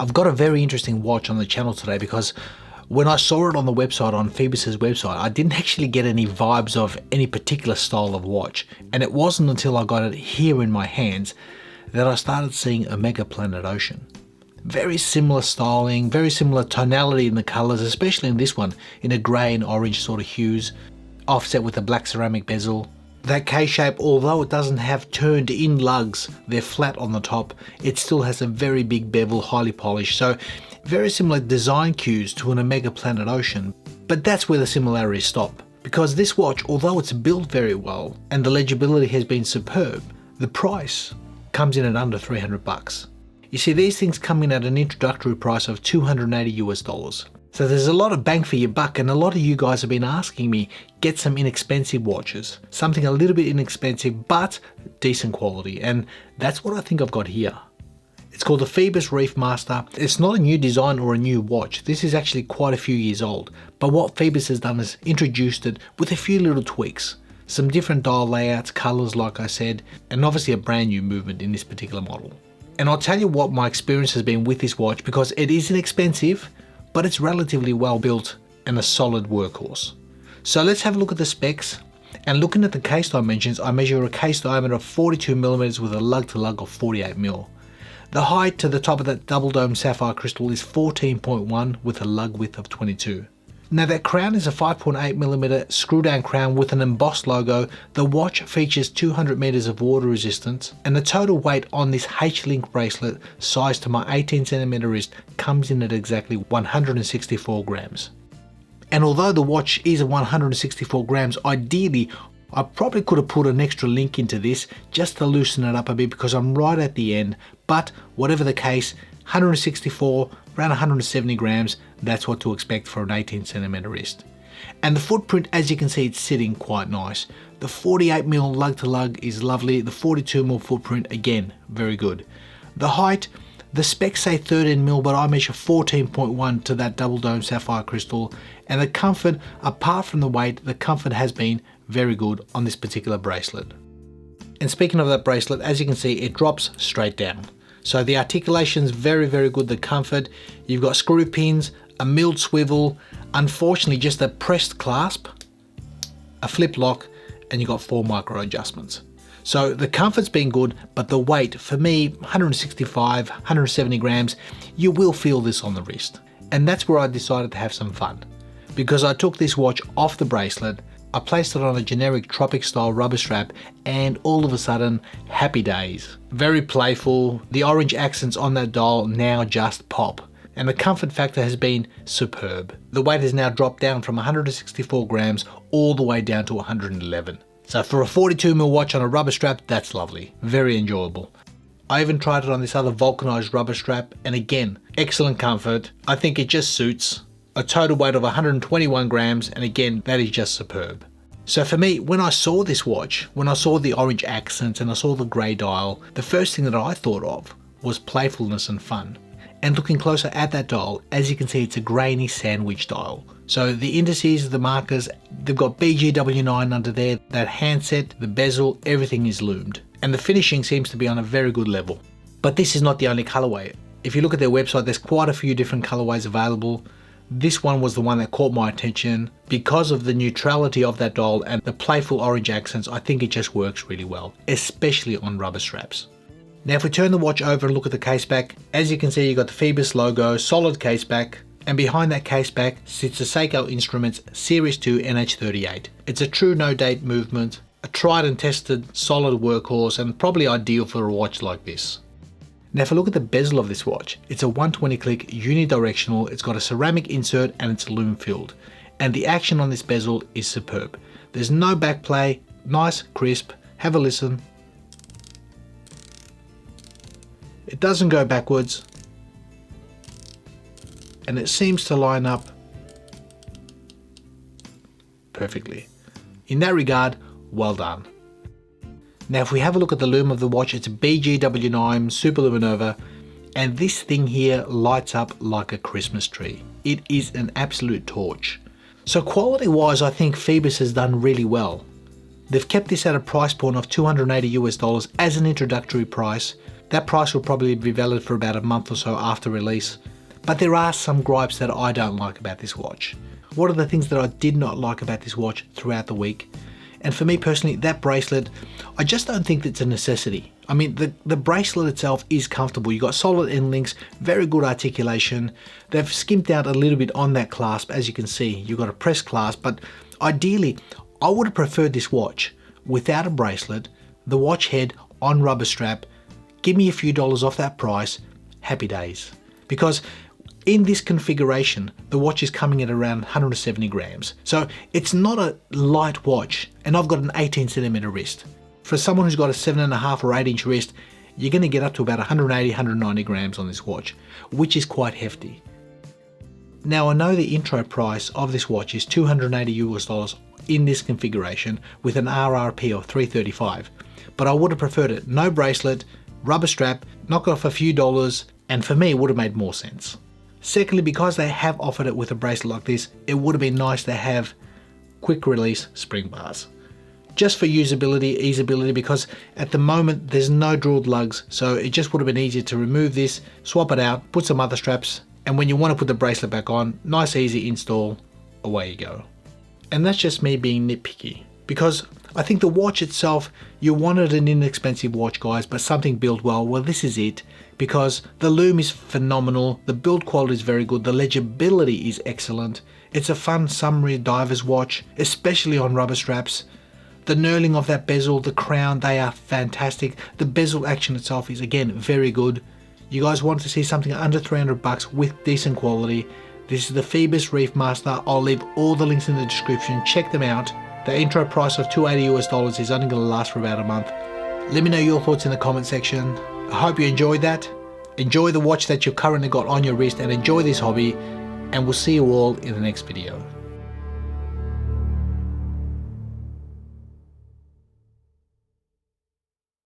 I've got a very interesting watch on the channel today because when I saw it on the website, on Phoibos' website, I didn't actually get any vibes of any particular style of watch. And it wasn't until I got it here in my hands that I started seeing Omega Planet Ocean. Very similar styling, very similar tonality in the colors, especially in this one, in a grey and orange sort of hues, offset with a black ceramic bezel. That K-shape, although it doesn't have turned in lugs, they're flat on the top, it still has a very big bevel, highly polished, so very similar design cues to an Omega Planet Ocean. But that's where the similarities stop, because this watch, although it's built very well and the legibility has been superb, the price comes in at under 300 bucks. You see, these things come in at an introductory price of $280. So there's a lot of bang for your buck, and a lot of you guys have been asking me, get some inexpensive watches. Something a little bit inexpensive, but decent quality, and that's what I think I've got here. It's called the Phoibos Reef Master. It's not a new design or a new watch. This is actually quite a few years old, but what Phoibos has done is introduced it with a few little tweaks. Some different dial layouts, colors like I said, and obviously a brand new movement in this particular model. And I'll tell you what my experience has been with this watch, because it is inexpensive, but it's relatively well built and a solid workhorse. So let's have a look at the specs. And looking at the case dimensions, I measure a case diameter of 42mm with a lug to lug of 48mm. The height to the top of that double dome sapphire crystal is 14.1 with a lug width of 22. Now that crown is a 5.8mm screw down crown with an embossed logo. The watch features 200 meters of water resistance, and the total weight on this H-link bracelet sized to my 18cm wrist comes in at exactly 164 grams. And although the watch is 164 grams, ideally I probably could have put an extra link into this just to loosen it up a bit because I'm right at the end, but whatever the case, 164, around 170 grams, that's what to expect for an 18cm wrist. And the footprint, as you can see, it's sitting quite nice. The 48mm lug to lug is lovely, the 42mm footprint, again, very good. The height, the specs say 13mm, but I measure 14.1 to that double dome sapphire crystal. And the comfort, apart from the weight, the comfort has been very good on this particular bracelet. And speaking of that bracelet, as you can see, it drops straight down. So the articulation's very, very good, the comfort. You've got screw pins, a milled swivel, unfortunately just a pressed clasp, a flip lock, and you've got 4 micro adjustments. So the comfort's been good, but the weight, for me, 165, 170 grams, you will feel this on the wrist. And that's where I decided to have some fun. Because I took this watch off the bracelet, I placed it on a generic tropic style rubber strap, and all of a sudden, happy days. Very playful, the orange accents on that dial now just pop. And the comfort factor has been superb. The weight has now dropped down from 164 grams all the way down to 111. So for a 42mm watch on a rubber strap, that's lovely. Very enjoyable. I even tried it on this other vulcanized rubber strap, and again, excellent comfort. I think it just suits. A total weight of 121 grams, and again, that is just superb. So for me, when I saw this watch, when I saw the orange accents and I saw the grey dial, the first thing that I thought of was playfulness and fun. And looking closer at that dial, as you can see, it's a grainy sandwich dial. So the indices, the markers, they've got BGW9 under there, that handset, the bezel, everything is loomed. And the finishing seems to be on a very good level. But this is not the only colorway. If you look at their website, there's quite a few different colorways available. This one was the one that caught my attention because of the neutrality of that dial and the playful orange accents. I think it just works really well, especially on rubber straps. Now if we turn the watch over and look at the case back, as you can see, you got the Phoibos logo, solid case back, and behind that case back sits the Seiko Instruments Series 2 NH38. It's a true no-date movement, a tried and tested solid workhorse, and probably ideal for a watch like this. Now if I look at the bezel of this watch, it's a 120 click unidirectional, it's got a ceramic insert and it's lume filled. And the action on this bezel is superb. There's no backplay, nice, crisp, have a listen. It doesn't go backwards. And it seems to line up perfectly. In that regard, well done. Now if we have a look at the lume of the watch, it's a BGW9 Super Luminova, and this thing here lights up like a Christmas tree. It is an absolute torch. So quality wise, I think Phoibos has done really well. They've kept this at a price point of $280 as an introductory price, That price will probably be valid for about a month or so after release. But there are some gripes that I don't like about this watch. What are the things that I did not like about this watch throughout the week? And for me personally, that bracelet, I just don't think it's a necessity. I mean, the bracelet itself is comfortable. You got solid end links, very good articulation. They've skimped out a little bit on that clasp, as you can see. You've got a press clasp, but ideally, I would have preferred this watch without a bracelet, the watch head on rubber strap. Give me a few dollars off that price, happy days. Because in this configuration, the watch is coming at around 170 grams. So it's not a light watch, and I've got an 18 centimeter wrist. For someone who's got a 7.5 or 8 inch wrist, you're gonna get up to about 180, 190 grams on this watch, which is quite hefty. Now I know the intro price of this watch is $280 US in this configuration with an RRP of $335, but I would have preferred it no bracelet, rubber strap, knock off a few dollars, and for me it would have made more sense. Secondly, because they have offered it with a bracelet like this, it would have been nice to have quick release spring bars. Just for usability, easeability, because at the moment there's no drilled lugs, so it just would have been easier to remove this, swap it out, put some other straps, and when you want to put the bracelet back on, nice easy install, away you go. And that's just me being nitpicky, because I think the watch itself, you wanted an inexpensive watch guys, but something built well. Well, this is it, because the loom is phenomenal, the build quality is very good, the legibility is excellent, it's a fun summery diver's watch, especially on rubber straps. The knurling of that bezel, the crown, they are fantastic. The bezel action itself is again very good. You guys want to see something under 300 bucks with decent quality, this is the Phoibos Reef Master. I'll leave all the links in the description, check them out. The intro price of $280 US is only going to last for about a month. Let me know your thoughts in the comment section. I hope you enjoyed that. Enjoy the watch that you've currently got on your wrist and enjoy this hobby, and we'll see you all in the next video.